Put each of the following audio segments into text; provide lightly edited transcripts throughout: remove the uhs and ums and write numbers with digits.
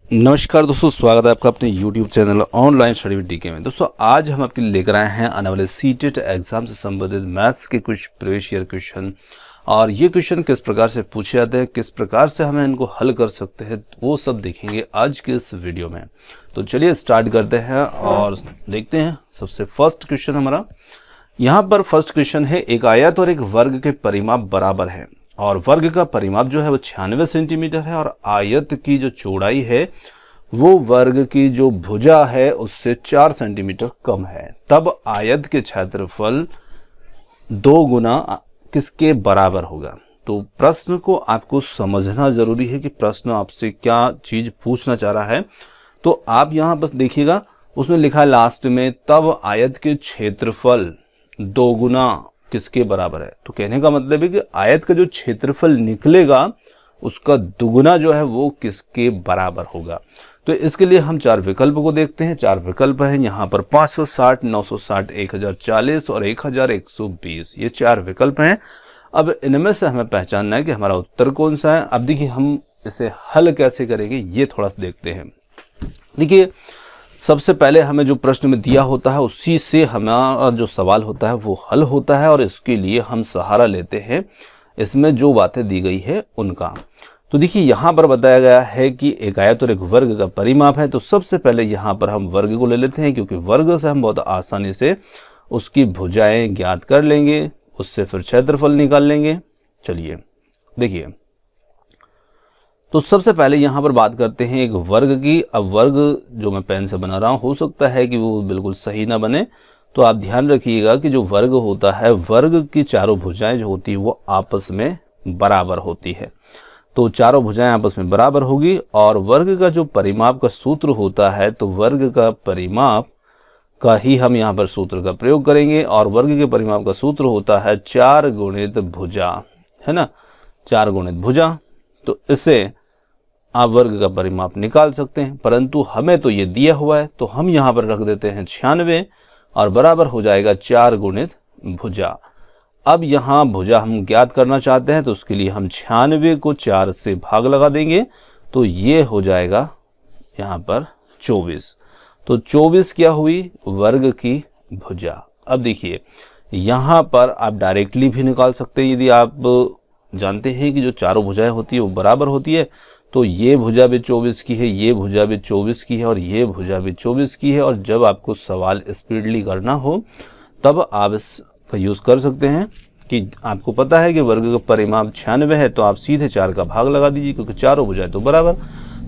नमस्कार दोस्तों, स्वागत है आपका अपने YouTube channel online study with DK में। दोस्तों आज हम आपके लिए लेकर आए हैं आने वाले सीटेट एग्जाम से संबंधित मैथ्स के कुछ प्रीवियस ईयर क्वेश्चन। और ये क्वेश्चन किस प्रकार से पूछे जाते हैं, किस प्रकार से हमें इनको हल कर सकते हैं, वो सब देखेंगे आज के इस वीडियो में। तो चलिए स्टार्ट करते हैं और देखते हैं। सबसे फर्स्ट क्वेश्चन हमारा यहाँ पर फर्स्ट क्वेश्चन है, एक आयत और एक वर्ग के परिमाप बराबर है और वर्ग का परिमाप जो है वो 96 सेंटीमीटर है और आयत की जो चौड़ाई है वो वर्ग की जो भुजा है उससे 4 सेंटीमीटर कम है, तब आयत के क्षेत्रफल 2 गुना किसके बराबर होगा। तो प्रश्न को आपको समझना जरूरी है कि प्रश्न आपसे क्या चीज पूछना चाह रहा है। तो आप यहां बस देखिएगा, उसमें लिखा है लास्ट में तब आयत के क्षेत्रफल 2 गुना किसके बराबर है। तो कहने का मतलब है कि आयत का जो क्षेत्रफल निकलेगा उसका दुगुना जो है वो किसके बराबर होगा। तो इसके लिए हम 4 विकल्प को देखते हैं। 4 विकल्प हैं यहाँ पर 560, 960, 1040 और 1120। ये 4 विकल्प हैं। अब इनमें से हमें पहचानना है कि हमारा उत्तर कौन सा है। अब देखिए हम इसे हल कैसे करेंगे ये थोड़ा सा देखते हैं। देखिए सबसे पहले हमें जो प्रश्न में दिया होता है उसी से हमारा जो सवाल होता है वो हल होता है और इसके लिए हम सहारा लेते हैं इसमें जो बातें दी गई है उनका। तो देखिए यहाँ पर बताया गया है कि एक आयत और एक वर्ग का परिमाप है। तो सबसे पहले यहाँ पर हम वर्ग को ले लेते हैं, क्योंकि वर्ग से हम बहुत आसानी से उसकी भुजाएं ज्ञात कर लेंगे, उससे फिर क्षेत्रफल निकाल लेंगे। चलिए देखिए, तो सबसे पहले यहाँ पर बात करते हैं एक वर्ग की। अब वर्ग जो मैं पेन से बना रहा हूँ हो सकता है कि वो बिल्कुल सही ना बने, तो आप ध्यान रखिएगा कि जो वर्ग होता है वर्ग की चारों भुजाएं जो होती है वो आपस में बराबर होती है। तो चारों भुजाएं आपस में बराबर होगी और वर्ग का जो परिमाप का सूत्र होता है तो वर्ग का परिमाप का ही हम यहाँ पर सूत्र का प्रयोग करेंगे और वर्ग के परिमाप का सूत्र होता है 4 गुणित भुजा, है ना, 4 गुणित भुजा। तो इससे आप वर्ग का परिमाप निकाल सकते हैं, परंतु हमें तो ये दिया हुआ है तो हम यहाँ पर रख देते हैं 96 और बराबर हो जाएगा 4 गुणित भुजा। अब यहाँ भुजा हम ज्ञात करना चाहते हैं तो उसके लिए हम 96 को 4 से भाग लगा देंगे तो ये हो जाएगा यहाँ पर 24। तो 24 क्या हुई, वर्ग की भुजा। अब देखिए यहाँ पर आप डायरेक्टली भी निकाल सकते हैं, यदि आप जानते हैं कि जो चारों भुजाएं होती है वो बराबर होती है। तो ये भुजा भी 24 की है, ये भुजा भी 24 की है और ये भुजा भी 24 की है। और जब आपको सवाल स्पीडली करना हो तब आप इसका यूज कर सकते हैं कि आपको पता है कि वर्ग का परिमाप 96 है तो आप सीधे 4 का भाग लगा दीजिए, क्योंकि चारों भुजाएं तो बराबर।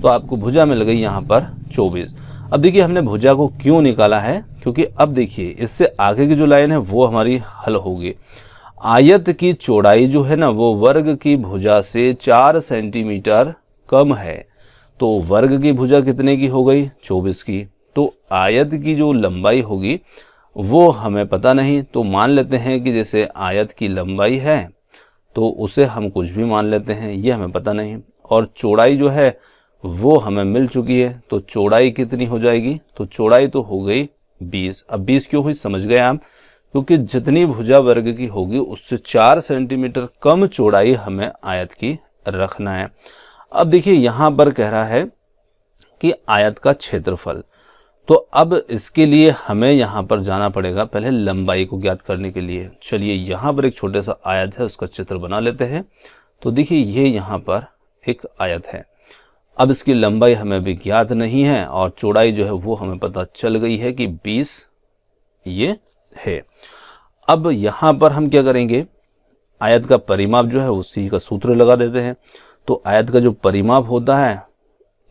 तो आपको भुजा में लगी यहाँ पर 24। अब देखिए हमने भुजा को क्यों निकाला है, क्योंकि अब देखिए इससे आगे की जो लाइन है वो हमारी हल होगी। आयत की चौड़ाई जो है ना वो वर्ग की भुजा से 4 सेंटीमीटर कम है। तो वर्ग की भुजा कितने की हो गई, 24 की। तो आयत की जो लंबाई होगी वो हमें पता नहीं, तो मान लेते हैं कि जैसे आयत की लंबाई है तो उसे हम कुछ भी मान लेते हैं, ये हमें पता नहीं। और चौड़ाई जो है वो हमें मिल चुकी है, तो चौड़ाई कितनी हो जाएगी, तो चौड़ाई तो हो गई 20। अब 20 क्यों हुई समझ गए आप, क्योंकि जितनी भुजा वर्ग की होगी उससे 4 सेंटीमीटर कम चौड़ाई हमें आयत की रखना है। अब देखिए यहाँ पर कह रहा है कि आयत का क्षेत्रफल, तो अब इसके लिए हमें यहाँ पर जाना पड़ेगा पहले लंबाई को ज्ञात करने के लिए। चलिए यहाँ पर एक छोटा सा आयत है, उसका चित्र बना लेते हैं। तो देखिए ये यहाँ पर एक आयत है। अब इसकी लंबाई हमें भी ज्ञात नहीं है और चौड़ाई जो है वो हमें पता चल गई है कि 20 ये है। अब यहाँ पर हम क्या करेंगे, आयत का परिमाप जो है उसी का सूत्र लगा देते हैं। तो आयत का जो परिमाप होता है,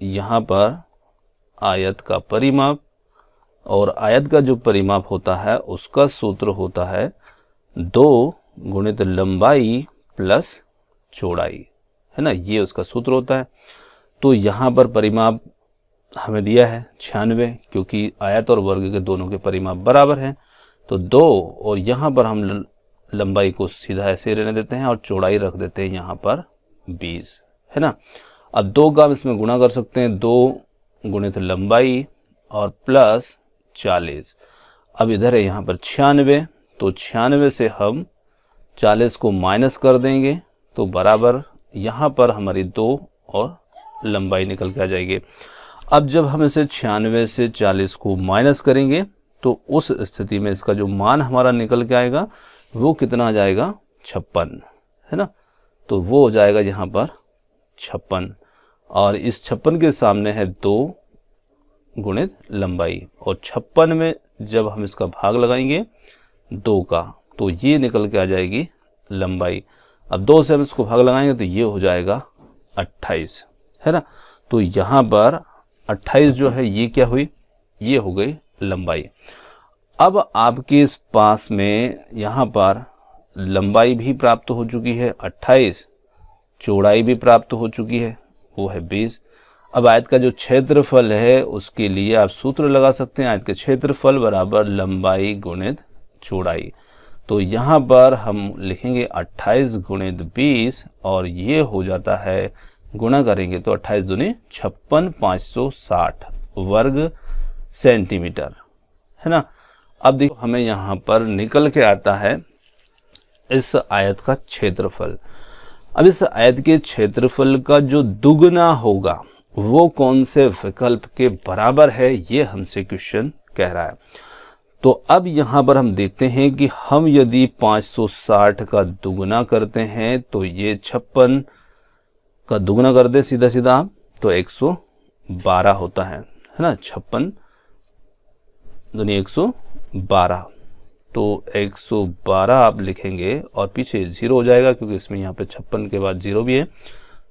यहाँ पर आयत का परिमाप और आयत का जो परिमाप होता है उसका सूत्र होता है 2 गुणित लंबाई प्लस चौड़ाई, है ना, ये उसका सूत्र होता है। तो यहाँ पर परिमाप हमें दिया है 96, क्योंकि आयत और वर्ग के दोनों के परिमाप बराबर हैं। तो 2 और यहाँ पर हम लंबाई को सीधा ऐसे रहने देते हैं और चौड़ाई रख देते हैं यहाँ पर 20, है ना। अब 2 का हम इसमें गुणा कर सकते हैं, 2 गुणित लंबाई और प्लस 40। अब इधर है यहाँ पर 96, तो 96 से हम 40 को माइनस कर देंगे तो बराबर यहाँ पर हमारी 2 और लंबाई निकल के आ जाएगी। अब जब हम इसे 96 से 40 को माइनस करेंगे तो उस स्थिति में इसका जो मान हमारा निकल के आएगा वो कितना आ जाएगा, 56, है ना। तो वो हो जाएगा यहाँ पर 56, और इस 56 के सामने है 2 गुणित लंबाई, और 56 में जब हम इसका भाग लगाएंगे 2 का तो ये निकल के आ जाएगी लंबाई। अब 2 से हम इसको भाग लगाएंगे तो ये हो जाएगा 28, है ना। तो यहाँ पर 28 जो है ये क्या हुई, ये हो गई लंबाई। अब आपके इस पास में यहाँ पर लंबाई भी प्राप्त हो चुकी है 28, चौड़ाई भी प्राप्त हो चुकी है, वो है 20। अब आयत का जो क्षेत्रफल है उसके लिए आप सूत्र लगा सकते हैं, आयत का क्षेत्रफल बराबर लंबाई गुणित चौड़ाई। तो यहाँ पर हम लिखेंगे 28 गुणित 20, और ये हो जाता है, गुणा करेंगे तो 28 दूनी 56, 560 वर्ग सेंटीमीटर, है ना। अब देखो हमें यहाँ पर निकल के आता है इस आयत का क्षेत्रफल। अब इस आयत के क्षेत्रफल का जो दुगना होगा वो कौन से विकल्प के बराबर है, ये हमसे क्वेश्चन कह रहा है। तो अब यहाँ पर हम देखते हैं कि हम यदि 560 का दुगना करते हैं तो ये 56 का दुगना कर दे सीधा सीधा आप तो 112 होता है ना। 56 दूनी 112, तो 112 आप लिखेंगे और पीछे 0 हो जाएगा क्योंकि इसमें यहाँ पे 56 के बाद 0 भी है,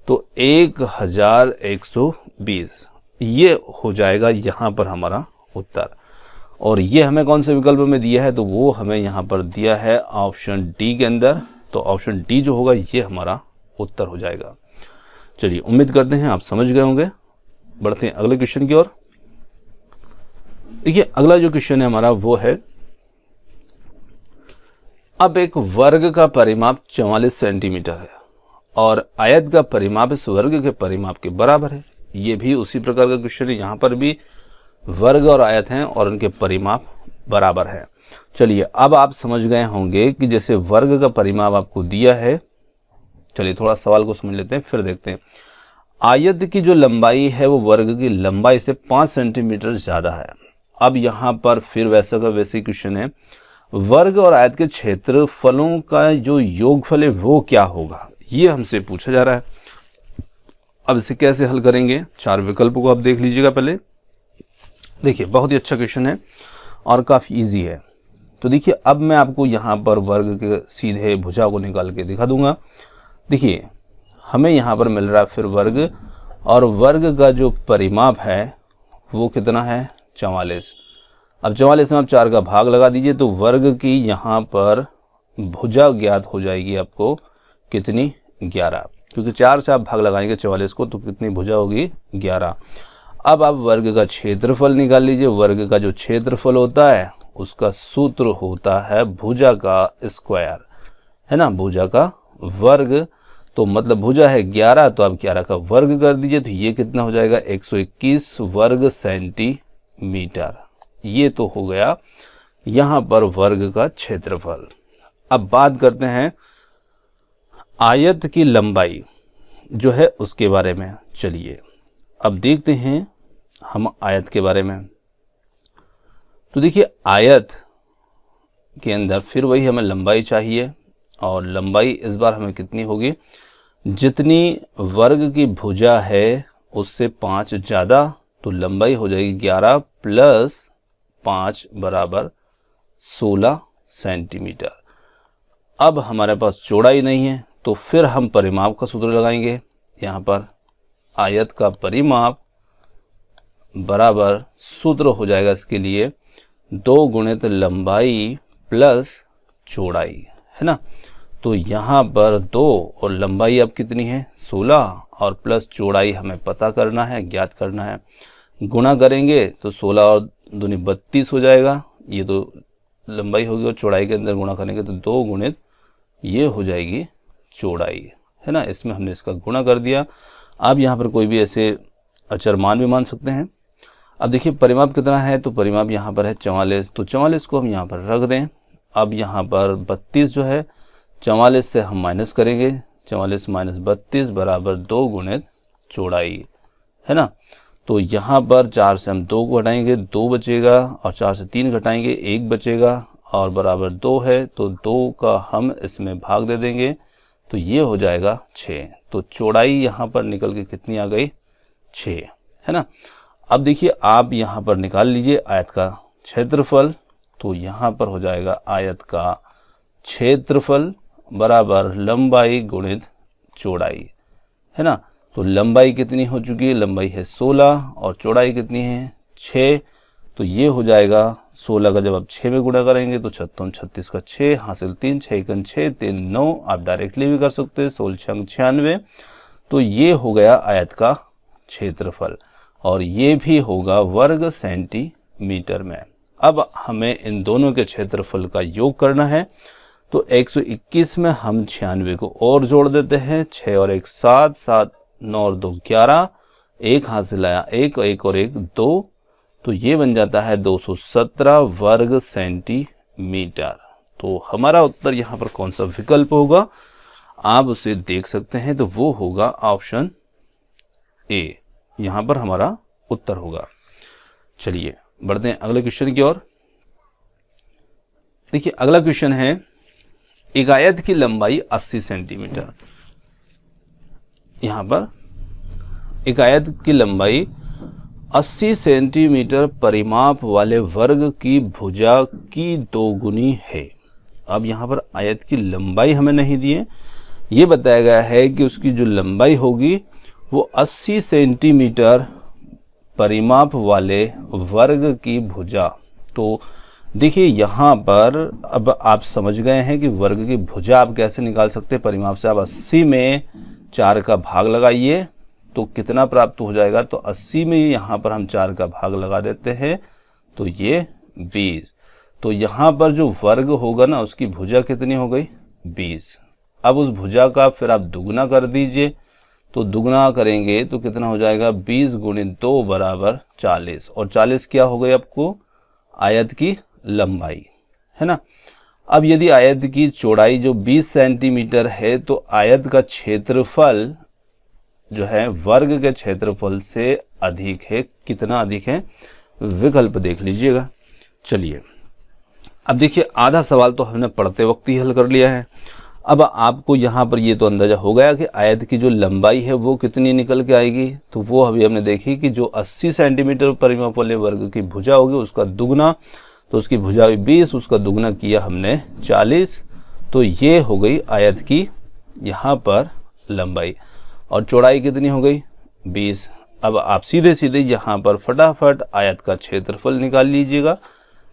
तो 1120 ये हो जाएगा यहाँ पर हमारा उत्तर। और ये हमें कौन से विकल्प में दिया है, तो वो हमें यहाँ पर दिया है ऑप्शन डी के अंदर। तो ऑप्शन डी जो होगा ये हमारा उत्तर हो जाएगा। चलिए उम्मीद करते हैं आप समझ गए होंगे। बढ़ते हैं अगले क्वेश्चन की ओर। देखिए अगला जो क्वेश्चन है हमारा वो है, अब एक वर्ग का परिमाप 44 सेंटीमीटर है और आयत का परिमाप इस वर्ग के परिमाप के बराबर है। ये भी उसी प्रकार का क्वेश्चन है, यहाँ पर भी वर्ग और आयत हैं और उनके परिमाप बराबर है। चलिए अब आप समझ गए होंगे कि जैसे वर्ग का परिमाप आपको दिया है, चलिए थोड़ा सवाल को समझ लेते हैं फिर देखते हैं। आयत की जो लंबाई है वो वर्ग की लंबाई से 5 सेंटीमीटर ज्यादा है। अब यहाँ पर फिर वैसा का वैसे क्वेश्चन है, वर्ग और आयत के क्षेत्रफलों का जो योगफल है वो क्या होगा, ये हमसे पूछा जा रहा है। अब इसे कैसे हल करेंगे, 4 विकल्पों को आप देख लीजिएगा पहले। देखिए बहुत ही अच्छा क्वेश्चन है और काफ़ी इजी है। तो देखिए अब मैं आपको यहाँ पर वर्ग के सीधे भुजा को निकाल के दिखा दूंगा। देखिए हमें यहाँ पर मिल रहा है फिर वर्ग, और वर्ग का जो परिमाप है वो कितना है 44। अब 44 में आप 4 का भाग लगा दीजिए तो वर्ग की यहाँ पर भुजा ज्ञात हो जाएगी आपको कितनी, 11, क्योंकि 4 से आप भाग लगाएंगे 44 को तो कितनी भुजा होगी 11। अब आप वर्ग का क्षेत्रफल निकाल लीजिए। वर्ग का जो क्षेत्रफल होता है उसका सूत्र होता है भुजा का स्क्वायर, है ना, भुजा का वर्ग। तो मतलब भुजा है 11 तो आप 11 का वर्ग कर दीजिए तो ये कितना हो जाएगा 121 वर्ग सेंटीमीटर। ये तो हो गया यहाँ पर वर्ग का क्षेत्रफल। अब बात करते हैं आयत की लंबाई जो है उसके बारे में। चलिए अब देखते हैं हम आयत के बारे में। तो देखिए आयत के अंदर फिर वही हमें लंबाई चाहिए, और लंबाई इस बार हमें कितनी होगी, जितनी वर्ग की भुजा है उससे 5 ज़्यादा, तो लंबाई हो जाएगी 11 प्लस 5 बराबर 16 सेंटीमीटर। अब हमारे पास चौड़ाई नहीं है तो फिर हम परिमाप का सूत्र लगाएंगे। यहाँ पर आयत का परिमाप बराबर सूत्र हो जाएगा इसके लिए 2 गुणित लंबाई प्लस चौड़ाई, है ना। तो यहाँ पर 2 और लंबाई अब कितनी है 16, और प्लस चौड़ाई हमें पता करना है, ज्ञात करना है। गुणा करेंगे तो 16 और दूनी 32 हो जाएगा, ये तो लंबाई होगी, और चौड़ाई के अंदर गुणा करेंगे तो 2 गुणित ये हो जाएगी चौड़ाई, है ना। इसमें हमने इसका गुणा कर दिया। आप यहाँ पर कोई भी ऐसे अचर मान भी मान सकते हैं। अब देखिए परिमाप कितना है, तो परिमाप यहाँ पर है 44, तो 44 को हम यहाँ पर रख दें। अब यहाँ पर 32 जो है 44 से हम माइनस करेंगे, 44 माइनस 32 बराबर 2 गुणित चौड़ाई, है ना। तो यहाँ पर 4 से हम 2 को घटाएंगे, 2 बचेगा, और 4 से 3 घटाएंगे, 1 बचेगा, और बराबर 2 है, तो 2 का हम इसमें भाग दे देंगे, तो ये हो जाएगा 6। तो चौड़ाई यहाँ पर निकल के कितनी आ गई? 6, है ना। अब देखिए आप यहाँ पर निकाल लीजिए आयत का क्षेत्रफल, तो यहाँ पर हो जाएगा आयत का क्षेत्रफल बराबर लंबाई गुणित चौड़ाई, है ना। तो लंबाई कितनी हो चुकी है? लंबाई है 16 और चौड़ाई कितनी है? 6। तो ये हो जाएगा 16 का जब आप 6 में गुणा करेंगे तो 36 36 का 6 हासिल 3 6 6 3 9, आप डायरेक्टली भी कर सकते हैं, 16 96। तो ये हो गया आयत का क्षेत्रफल, और ये भी होगा वर्ग सेंटीमीटर में। अब हमें इन दोनों के क्षेत्रफल का योग करना है, तो 121 में हम 96 को और जोड़ देते हैं, 6 और 1 7, 7 9 और 2 11, 1 हासिल आया 1, 1 और 1 2, तो ये बन जाता है 217 वर्ग सेंटीमीटर। तो हमारा उत्तर यहाँ पर कौन सा विकल्प होगा आप उसे देख सकते हैं, तो वो होगा ऑप्शन ए, यहाँ पर हमारा उत्तर होगा। चलिए बढ़ते हैं अगले क्वेश्चन की ओर। देखिए अगला क्वेश्चन है, एक आयत की लंबाई 80 सेंटीमीटर। यहां पर एक आयत की लंबाई 80 सेंटीमीटर परिमाप वाले वर्ग की भुजा की 2 गुनी है। अब यहां पर आयत की लंबाई हमें नहीं दी है, ये बताया गया है कि उसकी जो लंबाई होगी वो 80 सेंटीमीटर परिमाप वाले वर्ग की भुजा। तो देखिए यहाँ पर अब आप समझ गए हैं कि वर्ग की भुजा आप कैसे निकाल सकते हैं। परिमाप से आप 80 में 4 का भाग लगाइए तो कितना प्राप्त हो जाएगा, तो 80 में यहाँ पर हम 4 का भाग लगा देते हैं, तो ये 20। तो यहाँ पर जो वर्ग होगा ना उसकी भुजा कितनी हो गई? 20। अब उस भुजा का फिर आप दुगना कर दीजिए, तो दुगना करेंगे तो कितना हो जाएगा? 20 गुणित 2 बराबर 40, और 40 क्या हो गई आपको? आयत की लंबाई, है ना। अब यदि आयत की चौड़ाई जो 20 सेंटीमीटर है, तो आयत का क्षेत्रफल जो है वर्ग के क्षेत्रफल से अधिक है। कितना अधिक है? विकल्प देख लीजिएगा। चलिए अब देखिए आधा सवाल तो हमने पढ़ते वक्त ही हल कर लिया है। अब आपको यहाँ पर ये तो अंदाजा हो गया कि आयत की जो लंबाई है वो कितनी निकल के आएगी, तो वो अभी हमने देखी कि जो 80 सेंटीमीटर परिमाप वाले वर्ग की भुजा होगी उसका दुगना, तो उसकी भुजा हुई 20, उसका दुगना किया हमने 40, तो ये हो गई आयत की यहाँ पर लंबाई, और चौड़ाई कितनी हो गई? 20। अब आप सीधे सीधे यहाँ पर फटाफट आयत का क्षेत्रफल निकाल लीजिएगा।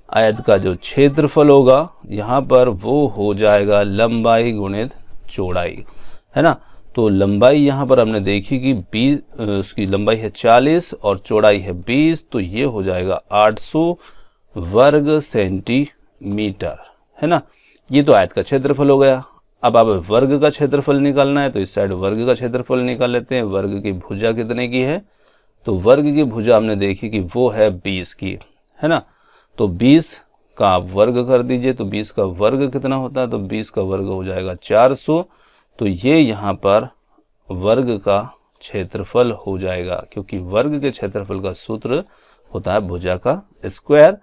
आयत का जो क्षेत्रफल होगा यहाँ पर वो हो जाएगा लंबाई गुणित चौड़ाई, है ना। तो लंबाई यहाँ पर हमने देखी कि 20, उसकी लंबाई है 40 और चौड़ाई है 20, तो ये हो जाएगा 800 वर्ग सेंटीमीटर, है ना। ये तो आयत का क्षेत्रफल हो गया। अब आप वर्ग का क्षेत्रफल निकालना है तो इस साइड वर्ग का क्षेत्रफल निकाल लेते हैं। वर्ग की भुजा कितने की है? तो वर्ग की भुजा हमने देखी कि वो है 20 की, है ना। तो 20 का आप वर्ग कर दीजिए, तो 20 का वर्ग कितना होता है? तो 20 का वर्ग हो जाएगा 400। तो ये यहाँ पर वर्ग का क्षेत्रफल हो जाएगा, क्योंकि वर्ग के क्षेत्रफल का सूत्र होता है भुजा का स्क्वायर,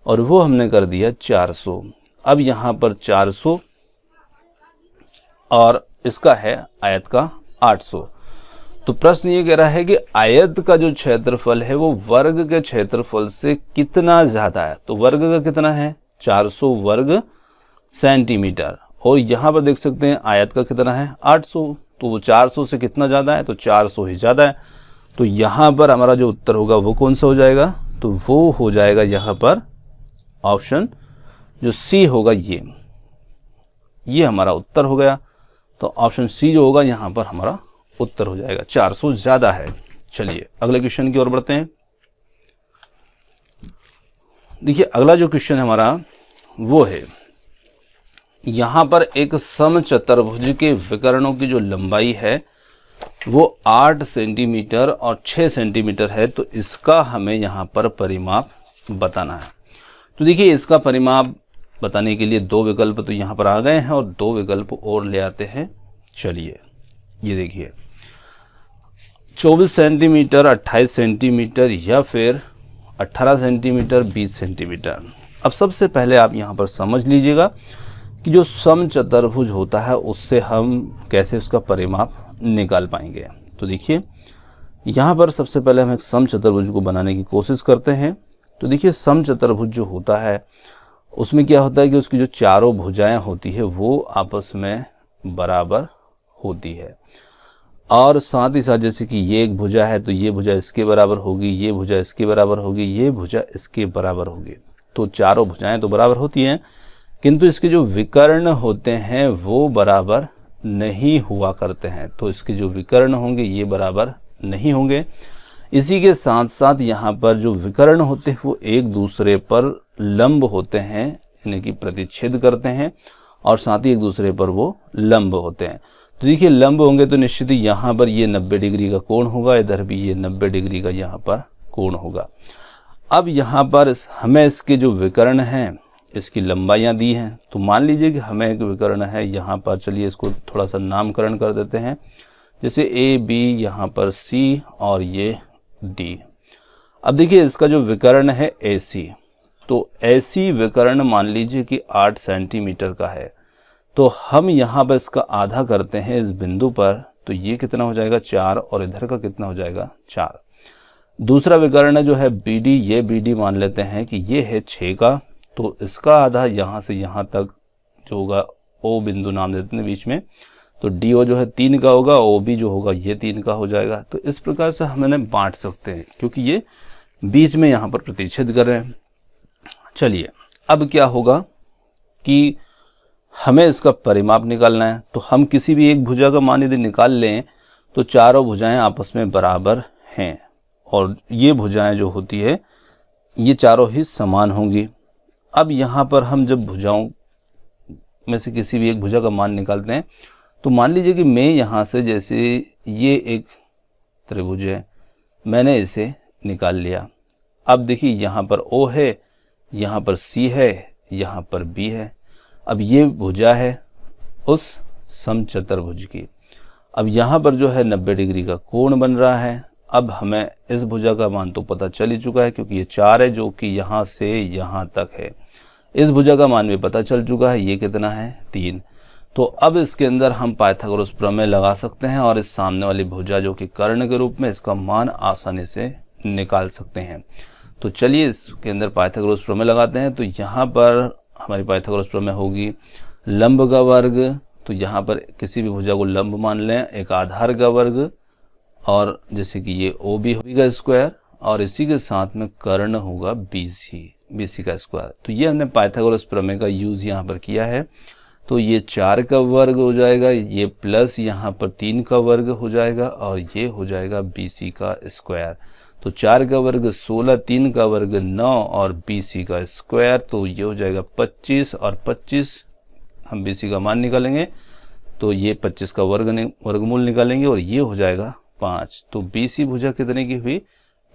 और वो हमने कर दिया 400। अब यहाँ पर 400 और इसका है आयत का 800। तो प्रश्न ये कह रहा है कि आयत का जो क्षेत्रफल है वो वर्ग के क्षेत्रफल से कितना ज्यादा है। तो वर्ग का कितना है? 400 वर्ग सेंटीमीटर, और यहाँ पर देख सकते हैं आयत का कितना है? 800। तो वो 400 से कितना ज्यादा है? तो 400 ही ज्यादा है। तो यहाँ पर हमारा जो उत्तर होगा वो कौन सा हो जाएगा? तो वो हो जाएगा यहाँ पर ऑप्शन जो सी होगा, ये हमारा उत्तर हो गया। तो ऑप्शन सी जो होगा यहाँ पर हमारा उत्तर हो जाएगा, 400 ज्यादा है। चलिए अगले क्वेश्चन की ओर बढ़ते हैं। देखिए अगला जो क्वेश्चन है हमारा वो है, यहां पर एक समचतुर्भुज के विकर्णों की जो लंबाई है वो 8 सेंटीमीटर और 6 सेंटीमीटर है। तो इसका हमें यहाँ पर परिमाप बताना है। तो देखिए इसका परिमाप बताने के लिए 2 विकल्प तो यहाँ पर आ गए हैं, और 2 विकल्प और ले आते हैं। चलिए ये देखिए, 24 सेंटीमीटर, 28 सेंटीमीटर या फिर 18 सेंटीमीटर, 20 सेंटीमीटर। अब सबसे पहले आप यहाँ पर समझ लीजिएगा कि जो समचतुर्भुज होता है उससे हम कैसे उसका परिमाप निकाल पाएंगे। तो देखिए यहाँ पर सबसे पहले हम एक समचतुर्भुज को बनाने की कोशिश करते हैं। तो देखिए समचतुर्भुज जो होता है उसमें क्या होता है कि उसकी जो चारों भुजाएं होती है वो आपस में बराबर होती है, और साथ ही साथ जैसे कि ये एक भुजा है तो ये भुजा इसके बराबर होगी, ये भुजा इसके बराबर होगी, ये भुजा इसके बराबर होगी। तो चारों भुजाएं तो बराबर होती हैं, किंतु इसके जो विकर्ण होते हैं वो बराबर नहीं हुआ करते हैं। तो इसके जो विकर्ण होंगे ये बराबर नहीं होंगे। इसी के साथ साथ यहाँ पर जो विकर्ण होते हैं वो एक दूसरे पर लंब होते हैं, यानी कि प्रतिच्छेद करते हैं, और साथ ही एक दूसरे पर वो लंब होते हैं। तो देखिए लंब होंगे तो निश्चित ही यहाँ पर ये 90 डिग्री का कोण होगा, इधर भी ये 90 डिग्री का यहाँ पर कोण होगा। अब यहाँ पर हमें इसके जो विकर्ण हैं इसकी लंबाइयाँ दी हैं। तो मान लीजिए कि हमें एक विकर्ण है यहाँ पर, चलिए इसको थोड़ा सा नामकरण कर देते हैं, जैसे ए बी, यहाँ पर सी और ये डी। अब देखिए इसका जो विकर्ण है ए सी, तो ऐसी विकर्ण मान लीजिए कि 8 सेंटीमीटर का है। तो हम यहाँ पर इसका आधा करते हैं इस बिंदु पर, तो ये कितना हो जाएगा 4, और इधर का कितना हो जाएगा 4। दूसरा विकर्ण जो है बी डी, ये बी डी मान लेते हैं कि ये है 6 का, तो इसका आधा यहाँ से यहाँ तक जो होगा ओ बिंदु नाम देते हैं बीच में, तो डी ओ जो है 3 का होगा, ओ बी जो होगा ये 3 का हो जाएगा। तो इस प्रकार से हम इन्हें बांट सकते हैं क्योंकि ये बीच में यहाँ पर प्रतिच्छेद कर रहे हैं। चलिए अब क्या होगा कि हमें इसका परिमाप निकालना है। तो हम किसी भी एक भुजा का मान यदि निकाल लें तो चारों भुजाएं आपस में बराबर हैं, और ये भुजाएं जो होती है ये चारों ही समान होंगी। अब यहाँ पर हम जब भुजाओं में से किसी भी एक भुजा का मान निकालते हैं तो मान लीजिए कि मैं यहाँ से, जैसे ये एक त्रिभुज है, मैंने इसे निकाल लिया। अब देखिए यहाँ पर O है, यहाँ पर C है, यहाँ पर B है। अब ये भुजा है उस समचतुर्भुज की। अब यहाँ पर जो है 90 डिग्री का कोण बन रहा है। अब हमें इस भुजा का मान तो पता चल ही चुका है क्योंकि ये 4 है जो कि यहाँ से यहाँ तक है। इस भुजा का मान भी पता चल चुका है, ये कितना है 3। तो अब इसके अंदर हम पाइथागोरस प्रमेय लगा सकते हैं और इस सामने वाली भुजा जो कि कर्ण के रूप में, इसका मान आसानी से निकाल सकते हैं। तो चलिए इसके अंदर पाइथागोरस प्रमेय लगाते हैं। तो यहाँ पर हमारी पाइथागोरस प्रमेय होगी लंब का वर्ग, तो यहाँ पर किसी भी भुजा को लंब मान लें, एक आधार का वर्ग, और जैसे कि ये ओ बी का स्क्वायर, और इसी के साथ में कर्ण होगा BC का स्क्वायर। तो ये हमने पाइथागोरस प्रमेय का यूज यहाँ पर किया है। तो ये 4 का वर्ग हो जाएगा, ये प्लस यहाँ पर 3 का वर्ग हो जाएगा, और ये हो जाएगा BC का स्क्वायर। तो 4 का वर्ग 16, 3 का वर्ग 9 और BC का स्क्वायर, तो ये हो जाएगा 25, और 25 हम BC का मान निकालेंगे तो ये 25 का वर्गमूल निकालेंगे और ये हो जाएगा 5। तो BC भुजा कितने की हुई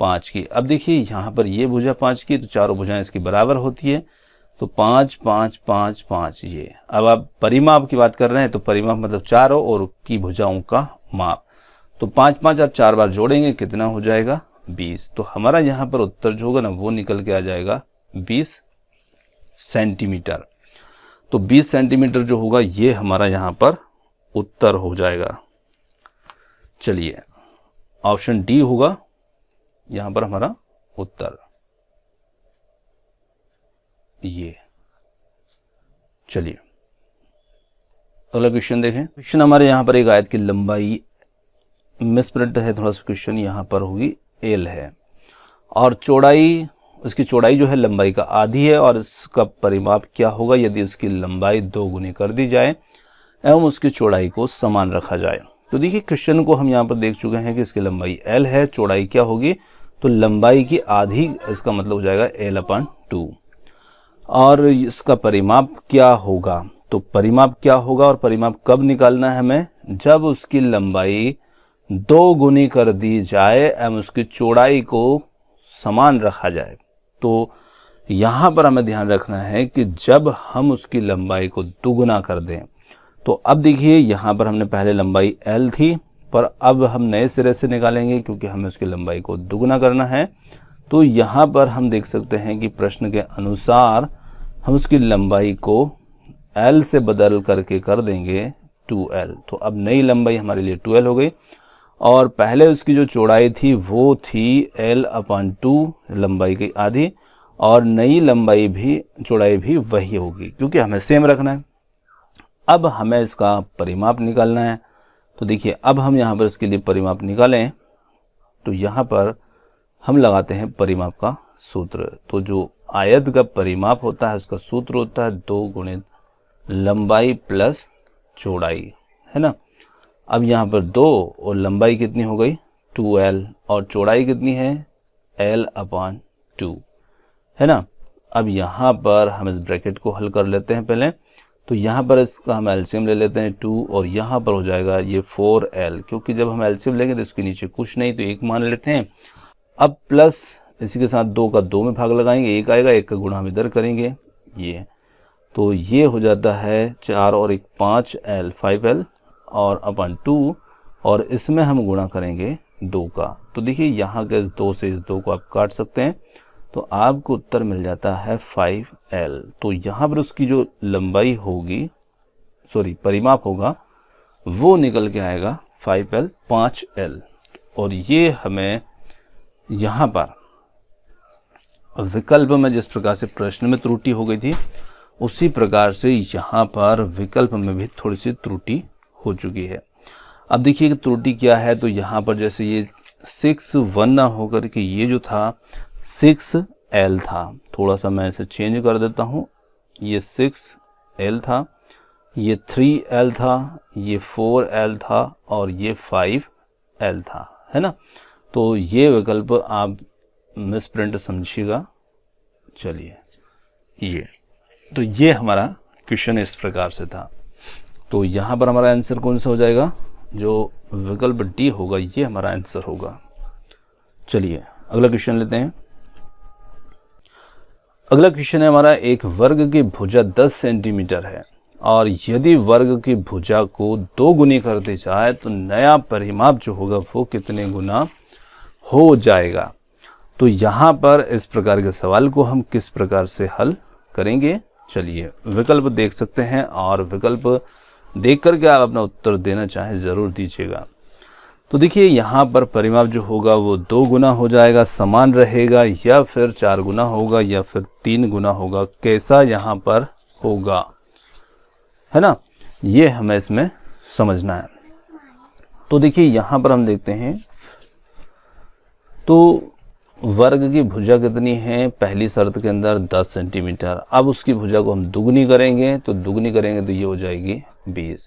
5 की। अब देखिए यहाँ पर ये भुजा 5 की, तो चारों भुजाएं इसकी बराबर होती है, तो 5 5 5 5 ये। अब आप परिमाप की बात कर रहे हैं तो परिमाप मतलब चारों और की भुजाओं का माप। तो 5 5 आप 4 बार जोड़ेंगे कितना हो जाएगा 20। तो हमारा यहाँ पर उत्तर जो होगा ना वो निकल के आ जाएगा 20 सेंटीमीटर। तो 20 सेंटीमीटर जो होगा ये हमारा यहाँ पर उत्तर हो जाएगा। चलिए ऑप्शन डी होगा यहाँ पर हमारा उत्तर। ये चलिए अगला क्वेश्चन देखें। क्वेश्चन हमारे यहाँ पर एक आयत की लंबाई मिसप्रिंट है, थोड़ा सा क्वेश्चन यहाँ पर होगी L है, और चौड़ाई, उसकी चौड़ाई जो है लंबाई का आधी है, और इसका परिमाप क्या होगा यदि उसकी लंबाई 2 गुनी कर दी जाए एवं उसकी चौड़ाई को समान रखा जाए। तो देखिए क्वेश्चन को हम यहाँ पर देख चुके हैं कि इसकी लंबाई L है, चौड़ाई क्या होगी, तो लंबाई की आधी, इसका मतलब हो जाएगा L/2। और इसका परिमाप क्या होगा, तो परिमाप क्या होगा और परिमाप कब निकालना है हमें, जब उसकी लंबाई 2 गुनी कर दी जाए एवं उसकी चौड़ाई को समान रखा जाए। तो यहाँ पर हमें ध्यान रखना है कि जब हम उसकी लंबाई को दुगुना कर दें, तो अब देखिए यहाँ पर हमने पहले लंबाई L थी, पर अब हम नए सिरे से निकालेंगे क्योंकि हमें उसकी लंबाई को दुगना करना है। तो यहाँ पर हम देख सकते हैं कि प्रश्न के अनुसार हम उसकी लंबाई को L से बदल करके कर देंगे 2L। तो अब नई लंबाई हमारे लिए 2L हो गई और पहले उसकी जो चौड़ाई थी वो थी L/2 लंबाई की आधी, और नई लंबाई भी चौड़ाई भी वही होगी क्योंकि हमें सेम रखना है। अब हमें इसका परिमाप निकालना है। तो देखिए अब हम यहाँ पर इसके लिए परिमाप निकालें तो यहाँ पर हम लगाते हैं परिमाप का सूत्र। तो जो आयत का परिमाप होता है उसका सूत्र होता है 2 गुणित लंबाई प्लस चौड़ाई, है ना। अब यहाँ पर 2 और लंबाई कितनी हो गई 2L और चौड़ाई कितनी है L/2, है ना। अब यहाँ पर हम इस ब्रैकेट को हल कर लेते हैं पहले। तो यहाँ पर इसका हम एलसीएम ले लेते हैं 2 और यहाँ पर हो जाएगा ये 4L, क्योंकि जब हम एलसीएम लेंगे तो इसके नीचे कुछ नहीं तो 1 मान लेते हैं। अब प्लस इसी के साथ 2 का 2 में भाग लगाएंगे, 1 आएगा, 1 का गुणा हम इधर करेंगे ये, तो ये हो जाता है 4 और 1 5L 5L और अपन 2 और इसमें हम गुणा करेंगे 2 का। तो देखिए यहाँ के इस 2 से इस 2 को आप काट सकते हैं तो आपको उत्तर मिल जाता है 5L। तो यहाँ पर उसकी जो लंबाई होगी परिमाप होगा वो निकल के आएगा 5L 5L। और ये हमें यहाँ पर विकल्प में जिस प्रकार से प्रश्न में त्रुटि हो गई थी उसी प्रकार से यहाँ पर विकल्प में भी थोड़ी सी त्रुटि हो चुकी है। अब देखिए कि त्रुटि क्या है। तो यहाँ पर जैसे ये 6 ना होकर के ये जो था 6L था, थोड़ा सा मैं इसे चेंज कर देता हूँ। ये 6L था, ये 3L था, ये 4L था और ये 5L था, है ना। तो ये विकल्प आप मिस प्रिंट समझिएगा। चलिए ये हमारा क्वेश्चन इस प्रकार से था। तो यहाँ पर हमारा आंसर कौन सा हो जाएगा, जो विकल्प डी होगा ये हमारा आंसर होगा। चलिए अगला क्वेश्चन लेते हैं। अगला क्वेश्चन है हमारा, एक वर्ग की भुजा 10 सेंटीमीटर है और यदि वर्ग की भुजा को 2 गुनी कर दी जाए तो नया परिमाप जो होगा वो कितने गुना हो जाएगा। तो यहाँ पर इस प्रकार के सवाल को हम किस प्रकार से हल करेंगे। चलिए विकल्प देख सकते हैं और विकल्प देख करके आप अपना उत्तर देना चाहें ज़रूर दीजिएगा। तो देखिए यहाँ पर परिमाप जो होगा वो 2 गुना हो जाएगा, समान रहेगा, या फिर 4 गुना होगा या फिर 3 गुना होगा, कैसा यहाँ पर होगा, है ना। ये हमें इसमें समझना है। तो देखिए यहाँ पर हम देखते हैं तो वर्ग की भुजा कितनी है, पहली शर्त के अंदर 10 सेंटीमीटर। अब उसकी भुजा को हम दुगनी करेंगे तो ये हो जाएगी 20।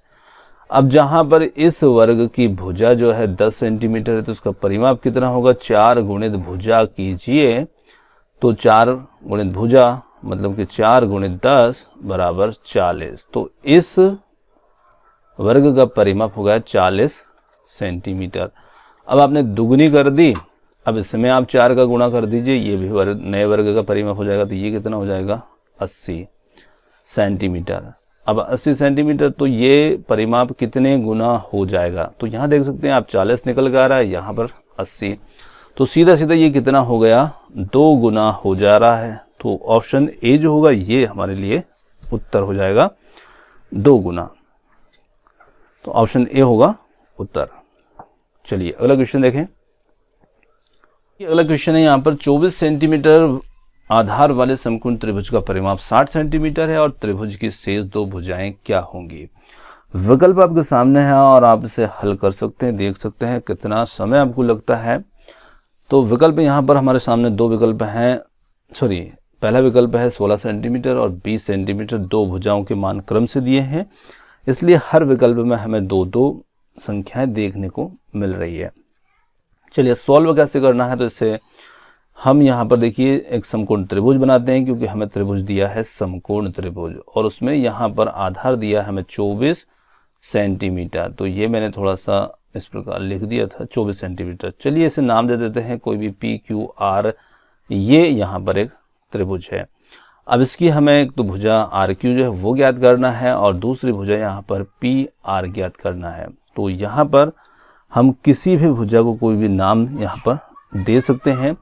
अब जहाँ पर इस वर्ग की भुजा जो है 10 सेंटीमीटर है तो उसका परिमाप कितना होगा, 4 गुणित भुजा कीजिए। तो 4 गुणित भुजा मतलब कि 4 गुणित 10 बराबर 40। तो इस वर्ग का परिमाप होगा 40 सेंटीमीटर। अब आपने दुगनी कर दी, अब इसमें आप 4 का गुणा कर दीजिए, ये भी नए वर्ग का परिमाप हो जाएगा। तो ये कितना हो जाएगा 80 सेंटीमीटर। अब 80 सेंटीमीटर तो ये परिमाप कितने गुना हो जाएगा। तो यहाँ देख सकते हैं आप 40 निकल के आ रहा है, यहाँ पर 80। तो सीधा सीधा ये कितना हो गया, 2 गुना हो जा रहा है। तो ऑप्शन ए जो होगा ये हमारे लिए उत्तर हो जाएगा 2 गुना। तो ऑप्शन ए होगा उत्तर। चलिए अगला क्वेश्चन देखें। अगला क्वेश्चन है यहाँ पर 24 सेंटीमीटर आधार वाले समकोण त्रिभुज का परिमाप 60 सेंटीमीटर है और त्रिभुज की शेष 2 भुजाएं क्या होंगी। विकल्प आपके सामने है और आप इसे हल कर सकते हैं, देख सकते हैं कितना समय आपको लगता है। तो विकल्प यहाँ पर हमारे सामने 2 विकल्प हैं, पहला विकल्प है 16 सेंटीमीटर और 20 सेंटीमीटर। 2 भुजाओं के मान क्रम से दिए हैं, इसलिए हर विकल्प में हमें 2-2 संख्याएं देखने को मिल रही है। चलिए सॉल्व कैसे करना है, तो इससे हम यहाँ पर देखिए एक समकोण त्रिभुज बनाते हैं, क्योंकि हमें त्रिभुज दिया है समकोण त्रिभुज और उसमें यहाँ पर आधार दिया है हमें 24 सेंटीमीटर। तो ये मैंने थोड़ा सा इस प्रकार लिख दिया था 24 सेंटीमीटर। चलिए इसे नाम दे देते हैं कोई भी PQR। ये यहाँ पर एक त्रिभुज है। अब इसकी हमें एक तो भुजा RQ जो है वो ज्ञात करना है और दूसरी भुजा यहाँ पर PR ज्ञात करना है। तो यहाँ पर हम किसी भी भुजा को कोई भी नाम यहाँ पर दे सकते हैं।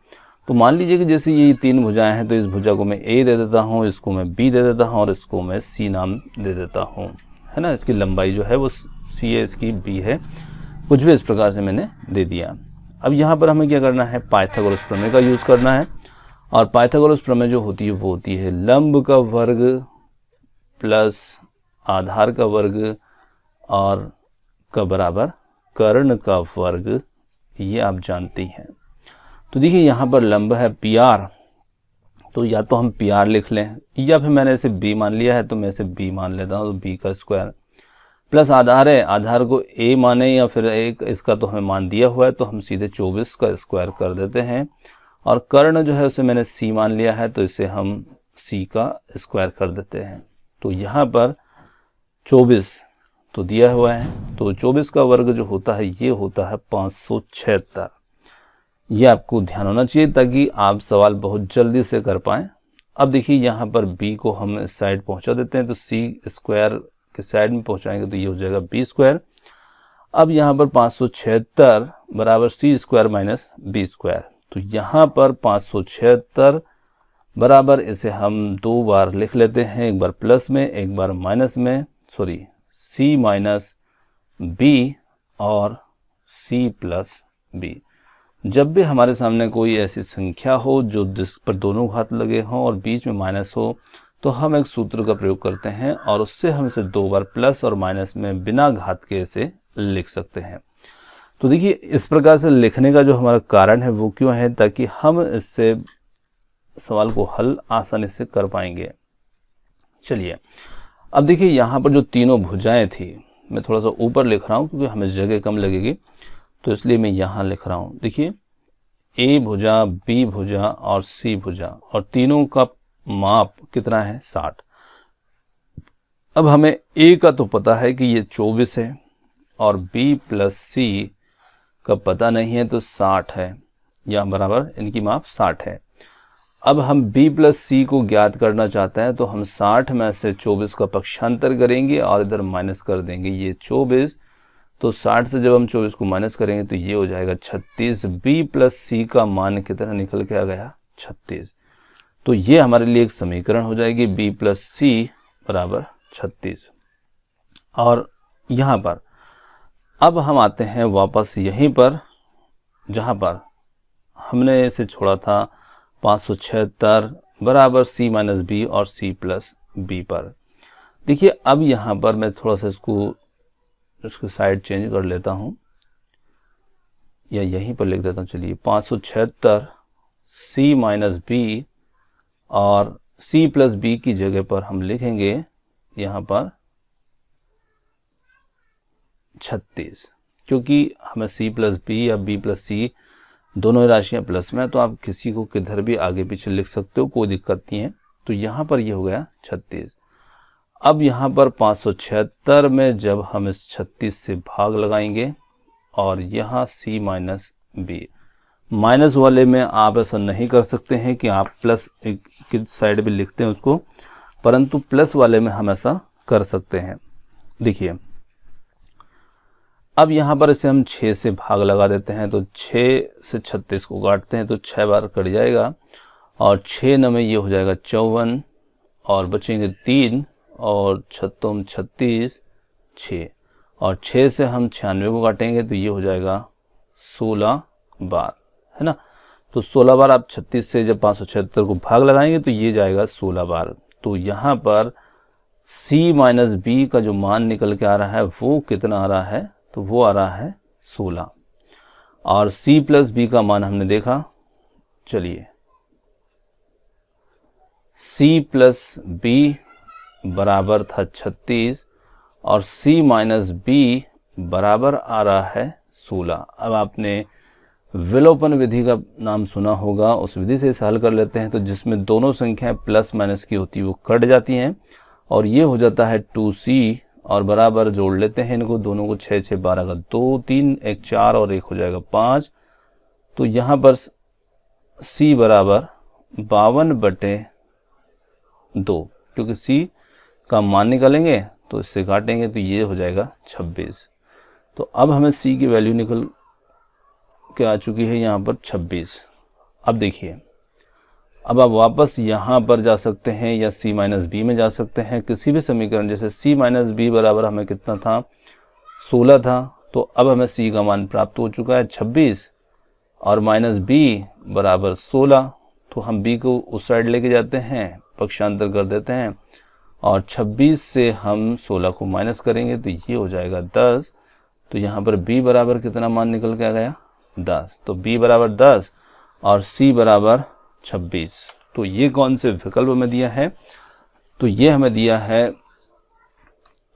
तो मान लीजिए कि जैसे ये 3 भुजाएं हैं, तो इस भुजा को मैं ए दे देता हूँ, इसको मैं बी दे देता हूँ और इसको मैं सी नाम दे देता हूँ, है ना। इसकी लंबाई जो है वो सी है, इसकी बी है, कुछ भी इस प्रकार से मैंने दे दिया। अब यहाँ पर हमें क्या करना है, पाइथागोरस प्रमेय का यूज़ करना है। और पाइथागोरस प्रमेय जो होती है वो होती है लंब का वर्ग प्लस आधार का वर्ग और का बराबर कर्ण का वर्ग, ये आप जानते हैं। तो देखिए यहाँ पर लंब है पी आर, तो या तो हम पी आर लिख लें या फिर मैंने इसे बी मान लिया है तो मैं इसे बी मान लेता हूँ, तो बी का स्क्वायर प्लस आधार है, आधार को ए माने या फिर एक इसका तो हमें मान दिया हुआ है, तो हम सीधे 24 का स्क्वायर कर देते हैं। और कर्ण जो है उसे मैंने सी मान लिया है, तो इसे हम सी का स्क्वायर कर देते हैं। तो यहाँ पर 24 तो दिया हुआ है, तो 24 का वर्ग जो होता है ये होता है 576। ये आपको ध्यान होना चाहिए ताकि आप सवाल बहुत जल्दी से कर पाएँ। अब देखिए यहाँ पर b को हम इस साइड पहुँचा देते हैं, तो c स्क्वायर के साइड में पहुँचाएंगे तो ये हो जाएगा b स्क्वायर। अब यहाँ पर 576 बराबर c square minus b square, तो यहाँ पर 576 बराबर इसे हम 2 बार लिख लेते हैं, एक बार प्लस में एक बार माइनस में, सॉरी c माइनस b और c प्लस b। जब भी हमारे सामने कोई ऐसी संख्या हो जो जिस पर दोनों घात लगे हों और बीच में माइनस हो, तो हम एक सूत्र का प्रयोग करते हैं और उससे हम इसे 2 बार प्लस और माइनस में बिना घात के इसे लिख सकते हैं। तो देखिए इस प्रकार से लिखने का जो हमारा कारण है वो क्यों है, ताकि हम इससे सवाल को हल आसानी से कर पाएंगे। चलिए अब देखिए यहाँ पर जो तीनों भुजाएं थी, मैं थोड़ा सा ऊपर लिख रहा हूँ क्योंकि हमें जगह कम लगेगी, तो इसलिए मैं यहाँ लिख रहा हूँ। देखिए ए भुजा, बी भुजा और सी भुजा, और तीनों का माप कितना है 60। अब हमें ए का तो पता है कि ये 24 है और बी प्लस सी का पता नहीं है, तो 60 है, या बराबर इनकी माप 60 है। अब हम b प्लस सी को ज्ञात करना चाहते हैं, तो हम 60 में से 24 का पक्षांतर करेंगे और इधर माइनस कर देंगे, ये 24, तो 60 से जब हम 24 को माइनस करेंगे तो ये हो जाएगा 36। b प्लस सी का मान कितना निकल के आ गया 36। तो ये हमारे लिए एक समीकरण हो जाएगी b प्लस सी बराबर 36। और यहाँ पर अब हम आते हैं वापस यहीं पर जहाँ पर हमने इसे छोड़ा था, 576 बराबर c माइनस बी और c प्लस बी पर। देखिए अब यहाँ पर मैं थोड़ा सा इसको साइड चेंज कर लेता हूँ या यहीं पर लिख देता हूँ। चलिए 576 c माइनस बी और c प्लस बी की जगह पर हम लिखेंगे यहाँ पर 36, क्योंकि हमें c प्लस बी या b प्लस सी दोनों राशियाँ प्लस में है, तो आप किसी को किधर भी आगे पीछे लिख सकते हो, कोई दिक्कत नहीं है। तो यहाँ पर ये हो गया 36। अब यहाँ पर 576 में जब हम इस 36 से भाग लगाएंगे और यहाँ c माइनस बी, माइनस वाले में आप ऐसा नहीं कर सकते हैं कि आप प्लस एक साइड भी लिखते हैं उसको, परंतु प्लस वाले में हम ऐसा कर सकते हैं। देखिए अब यहाँ पर इसे हम 6 से भाग लगा देते हैं, तो 6 से 36 को काटते हैं तो 6 बार कट जाएगा और 6 9 में ये हो जाएगा 54 और बचेंगे 3 और 6 36 6 और 6 से हम 96 को काटेंगे तो ये हो जाएगा 16 बार, है ना। तो 16 बार आप 36 से जब 576 को भाग लगाएंगे तो ये जाएगा 16 बार। तो यहाँ पर c माइनस बी का जो मान निकल के आ रहा है वो कितना आ रहा है, तो वो आ रहा है 16। और c प्लस बी का मान हमने देखा, चलिए c प्लस बी बराबर था 36 और c माइनस बी बराबर आ रहा है 16। अब आपने विलोपन विधि का नाम सुना होगा, उस विधि से इसे हल कर लेते हैं। तो जिसमें दोनों संख्याएं प्लस माइनस की होती है वो कट जाती हैं और ये हो जाता है 2c और बराबर जोड़ लेते हैं इनको दोनों को, 6 6 12 का 2 3 1 4 और 1 हो जाएगा 5। तो यहाँ पर c बराबर 52/2, क्योंकि c का मान निकालेंगे तो इससे काटेंगे तो ये हो जाएगा 26। तो अब हमें सी की वैल्यू निकल के आ चुकी है यहाँ पर 26। अब देखिए, अब आप वापस यहाँ पर जा सकते हैं या सी माइनस बी में जा सकते हैं, किसी भी समीकरण। जैसे सी माइनस बी बराबर हमें कितना था, 16 था, तो अब हमें सी का मान प्राप्त हो चुका है 26 और माइनस बी बराबर 16। तो हम बी को उस साइड लेके जाते हैं, पक्षांतर कर देते हैं और 26 से हम 16 को माइनस करेंगे तो ये हो जाएगा 10। तो यहाँ पर b बराबर कितना मान निकल के आ गया, 10। तो b बराबर 10 और c बराबर 26। तो ये कौन से विकल्प में दिया है, तो ये हमें दिया है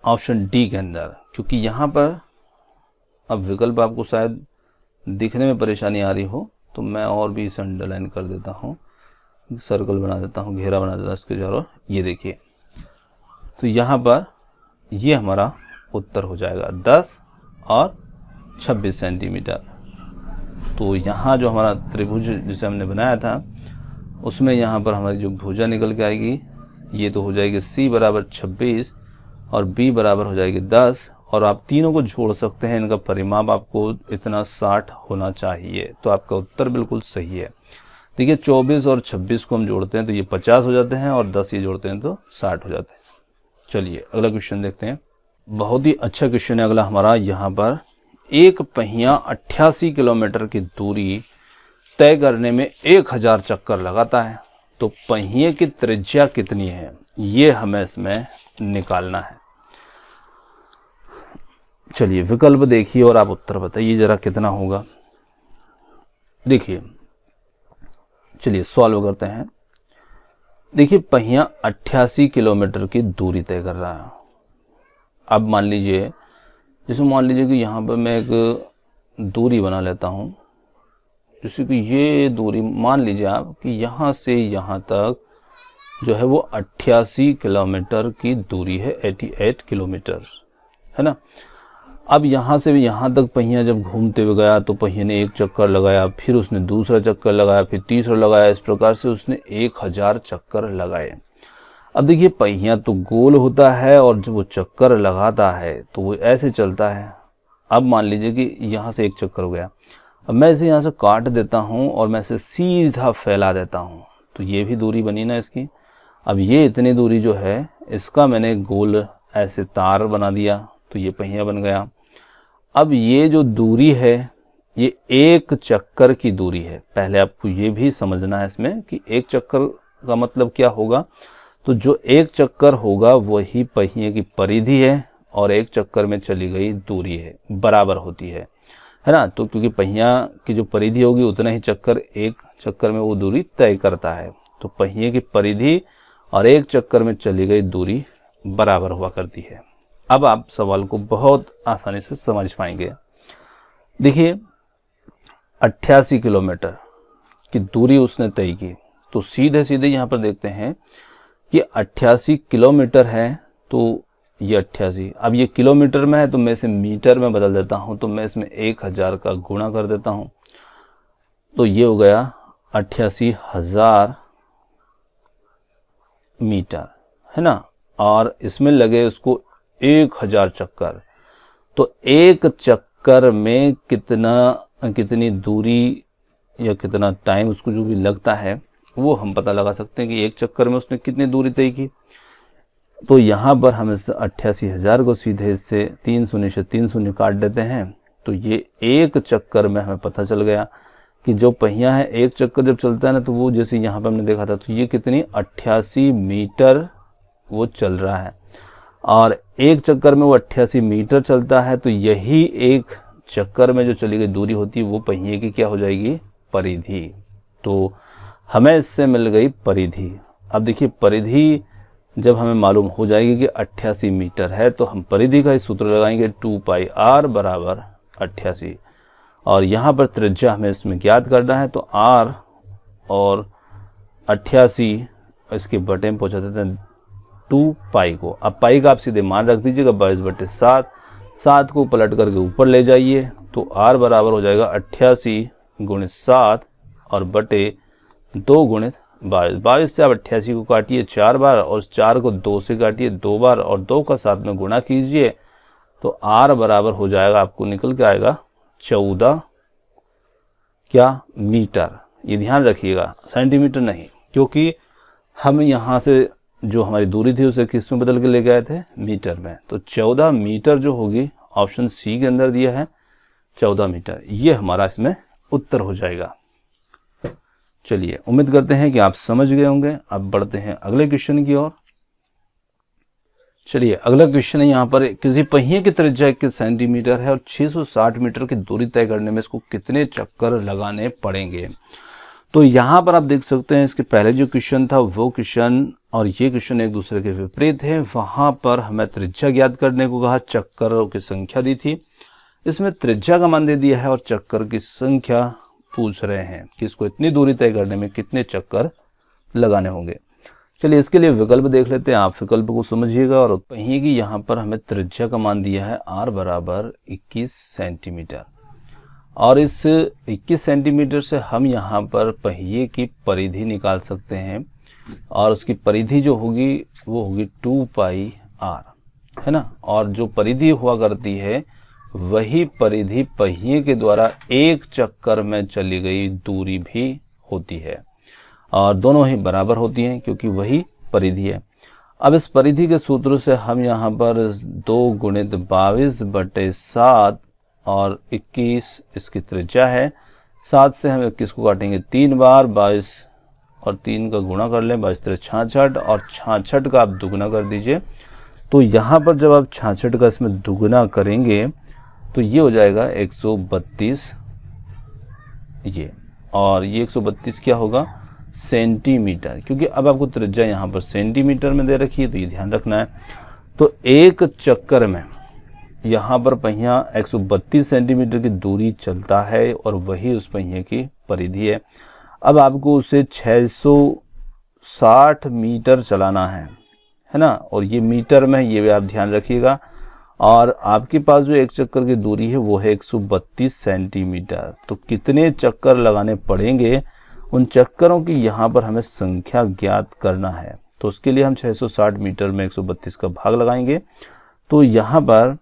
ऑप्शन डी के अंदर। क्योंकि यहाँ पर अब विकल्प आपको शायद दिखने में परेशानी आ रही हो, तो मैं और भी इसे अंडरलाइन कर देता हूँ, सर्कल बना देता हूँ, घेरा बना देता हूँ इसके चारों। ये देखिए, तो यहाँ पर ये हमारा उत्तर हो जाएगा 10 और 26 सेंटीमीटर। तो यहाँ जो हमारा त्रिभुज जिसे हमने बनाया था, उसमें यहाँ पर हमारी जो भुजा निकल के आएगी, ये तो हो जाएगी c बराबर 26 और b बराबर हो जाएगी 10। और आप तीनों को जोड़ सकते हैं, इनका परिमाप आपको इतना 60 होना चाहिए। तो आपका उत्तर बिल्कुल सही है। देखिए, 24 और 26 को हम जोड़ते हैं तो ये 50 हो जाते हैं और 10 ये जोड़ते हैं तो 60 हो जाते हैं। चलिए अगला क्वेश्चन देखते हैं। बहुत ही अच्छा क्वेश्चन है अगला हमारा। यहाँ पर एक पहिया 88 किलोमीटर की दूरी तय करने में 1000 चक्कर लगाता है, तो पहिए की त्रिज्या कितनी है, ये हमें इसमें निकालना है। चलिए विकल्प देखिए और आप उत्तर बताइए जरा कितना होगा। देखिए, चलिए सॉल्व करते हैं। देखिए, पहिया 88 किलोमीटर की दूरी तय कर रहा है। अब मान लीजिए, जैसे मान लीजिए कि यहाँ पर मैं एक दूरी बना लेता हूँ, जैसे कि ये दूरी मान लीजिए आप कि यहाँ से यहाँ तक जो है वो 88 किलोमीटर की दूरी है, 88 किलोमीटर, है ना। अब यहाँ से भी यहाँ तक पहिया जब घूमते हुए गया तो पहिए ने एक चक्कर लगाया, फिर उसने दूसरा चक्कर लगाया, फिर तीसरा लगाया, इस प्रकार से उसने 1000 चक्कर लगाए। अब देखिए, पहिया तो गोल होता है और जब वो चक्कर लगाता है तो वो ऐसे चलता है। अब मान लीजिए कि यहाँ से एक चक्कर हो गया, अब मैं इसे यहाँ से काट देता हूँ और मैं इसे सीधा फैला देता हूँ, तो ये भी दूरी बनी ना इसकी। अब ये इतनी दूरी जो है, इसका मैंने गोल ऐसे तार बना दिया, तो ये पहिया बन गया। अब ये जो दूरी है, ये एक चक्कर की दूरी है। पहले आपको ये भी समझना है इसमें कि एक चक्कर का मतलब क्या होगा। तो जो एक चक्कर होगा वही पहिए की परिधि है और एक चक्कर में चली गई दूरी है, बराबर होती है ना। तो क्योंकि पहिया की जो परिधि होगी उतना ही चक्कर एक चक्कर में वो दूरी तय करता है। तो पहिए की परिधि और एक चक्कर में चली गई दूरी बराबर हुआ करती है। अब आप सवाल को बहुत आसानी से समझ पाएंगे। देखिए, 88 किलोमीटर की दूरी उसने तय की, तो सीधे सीधे यहाँ पर देखते हैं कि 88 किलोमीटर है, तो ये 88, अब ये किलोमीटर में है तो मैं इसे मीटर में बदल देता हूँ, तो मैं इसमें 1000 का गुणा कर देता हूँ, तो ये हो गया 88,000 मीटर, है ना। और इसमें लगे उसको 1000 चक्कर, तो एक चक्कर में कितनी दूरी या कितना टाइम उसको जो भी लगता है वो हम पता लगा सकते हैं कि एक चक्कर में उसने कितनी दूरी तय की। तो यहाँ पर हम इस 88,000 को सीधे इससे 3 शून्य से 3 शून्य काट देते हैं, तो ये एक चक्कर में हमें पता चल गया कि जो पहिया है एक चक्कर जब चलता है ना, तो वो जैसे यहाँ पर हमने देखा था, तो ये कितनी 88 मीटर वो चल रहा है और एक चक्कर में वो 88 मीटर चलता है। तो यही एक चक्कर में जो चली गई दूरी होती है वो पहिए की क्या हो जाएगी, परिधि। तो हमें इससे मिल गई परिधि। अब देखिए, परिधि जब हमें मालूम हो जाएगी कि 88 मीटर है, तो हम परिधि का ही सूत्र लगाएंगे 2πr बराबर 88, और यहाँ पर त्रिज्या हमें इसमें ज्ञात करना है, तो r और 88 इसके बटे में पहुँचा देते हैं 2π को। अब पाई का आप सीधे मान रख दीजिएगा 22/7, 7 को पलट करके ऊपर ले जाइए, तो r बराबर हो जाएगा 88 × 7 और बटे 2 × 22। 22 से आप 88 को काटिए 4 बार और 4 को 2 से काटिए 2 बार और 2 का 7 में गुणा कीजिए, तो r बराबर हो जाएगा, आपको निकल के आएगा 14 क्या मीटर। ये ध्यान रखिएगा, सेंटीमीटर नहीं, क्योंकि हम यहाँ से जो हमारी दूरी थी उसे किस में बदल के ले गए थे, मीटर में। तो 14 मीटर जो होगी ऑप्शन सी के अंदर दिया है 14 मीटर, ये हमारा इसमें उत्तर हो जाएगा। चलिए, उम्मीद करते हैं कि आप समझ गए होंगे। अब बढ़ते हैं अगले क्वेश्चन की ओर। चलिए, अगला क्वेश्चन है यहाँ पर, किसी पहिए की त्रिज्या 21 सेंटीमीटर है और 660 मीटर की दूरी तय करने में इसको कितने चक्कर लगाने पड़ेंगे। तो यहाँ पर आप देख सकते हैं, इसके पहले जो क्वेश्चन था वो क्वेश्चन और ये क्वेश्चन एक दूसरे के विपरीत है। वहां पर हमें त्रिज्या ज्ञात करने को कहा, चक्करों की संख्या दी थी। इसमें त्रिज्या का मान दे दिया है और चक्कर की संख्या पूछ रहे हैं कि इसको इतनी दूरी तय करने में कितने चक्कर लगाने होंगे। चलिए, इसके लिए विकल्प देख लेते हैं। आप विकल्प को समझिएगा और पहिए की यहाँ पर हमें त्रिज्या का मान दिया है r बराबर 21 सेंटीमीटर, और इस 21 सेंटीमीटर से हम यहाँ पर पहिए की परिधि निकाल सकते हैं, और उसकी परिधि जो होगी वो होगी 2 पाई r, है ना। और जो परिधि हुआ करती है वही परिधि पहिए के द्वारा एक चक्कर में चली गई दूरी भी होती है, और दोनों ही बराबर होती हैं क्योंकि वही परिधि है। अब इस परिधि के सूत्र से हम यहाँ पर 2 गुणित 22/7 और 21 इसकी त्रिज्या है। 7 से हम 21 को काटेंगे 3 बार, 22 और 3 का गुणा कर लें, 22 3 66, और 66 का आप दुगुना कर दीजिए। तो यहाँ पर जब आप 66 का इसमें दुगुना करेंगे तो ये हो जाएगा 132 ये, और ये 132 क्या होगा, सेंटीमीटर, क्योंकि अब आपको त्रिज्या यहाँ पर सेंटीमीटर में दे रखी है, तो ये ध्यान रखना है। तो एक चक्कर में यहाँ पर पहिया 132 सेंटीमीटर की दूरी चलता है और वही उस पहिए की परिधि है। अब आपको उसे 660 मीटर चलाना है ना, और ये मीटर में, ये भी आप ध्यान रखिएगा। और आपके पास जो एक चक्कर की दूरी है वो है 132 सेंटीमीटर। तो कितने चक्कर लगाने पड़ेंगे, उन चक्करों की यहाँ पर हमें संख्या ज्ञात करना है। तो उसके लिए हम 660 मीटर में 132 का भाग लगाएंगे। तो यहाँ पर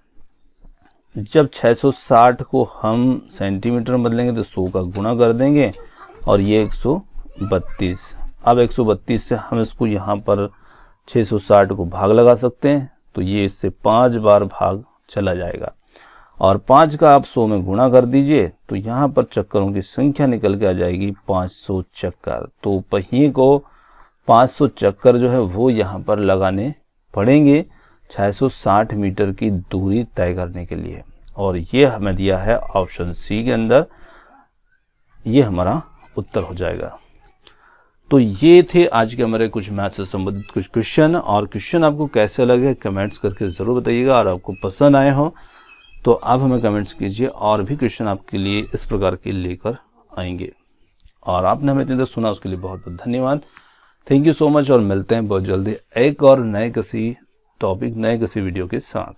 जब 660 को हम सेंटीमीटर में बदलेंगे तो 100 का गुणा कर देंगे, और ये 132। अब 132 से हम इसको यहाँ पर 660 को भाग लगा सकते हैं, तो ये इससे 5 बार भाग चला जाएगा, और 5 का आप 100 में गुणा कर दीजिए तो यहाँ पर चक्करों की संख्या निकल के आ जाएगी 500 चक्कर। तो पहिए को 500 चक्कर जो है वो यहाँ पर लगाने पड़ेंगे 660 मीटर की दूरी तय करने के लिए, और ये हमें दिया है ऑप्शन सी के अंदर। ये हमारा उत्तर हो जाएगा। तो ये थे आज के हमारे कुछ मैथ से संबंधित कुछ क्वेश्चन, और क्वेश्चन आपको कैसे लगे कमेंट्स करके ज़रूर बताइएगा, और आपको पसंद आए हो तो आप हमें कमेंट्स कीजिए, और भी क्वेश्चन आपके लिए इस प्रकार के लेकर आएंगे। और आपने हमें इतनी देर सुना उसके लिए बहुत बहुत धन्यवाद। थैंक यू सो मच, और मिलते हैं बहुत जल्दी एक और नए किसी टॉपिक, नए किसी वीडियो के साथ।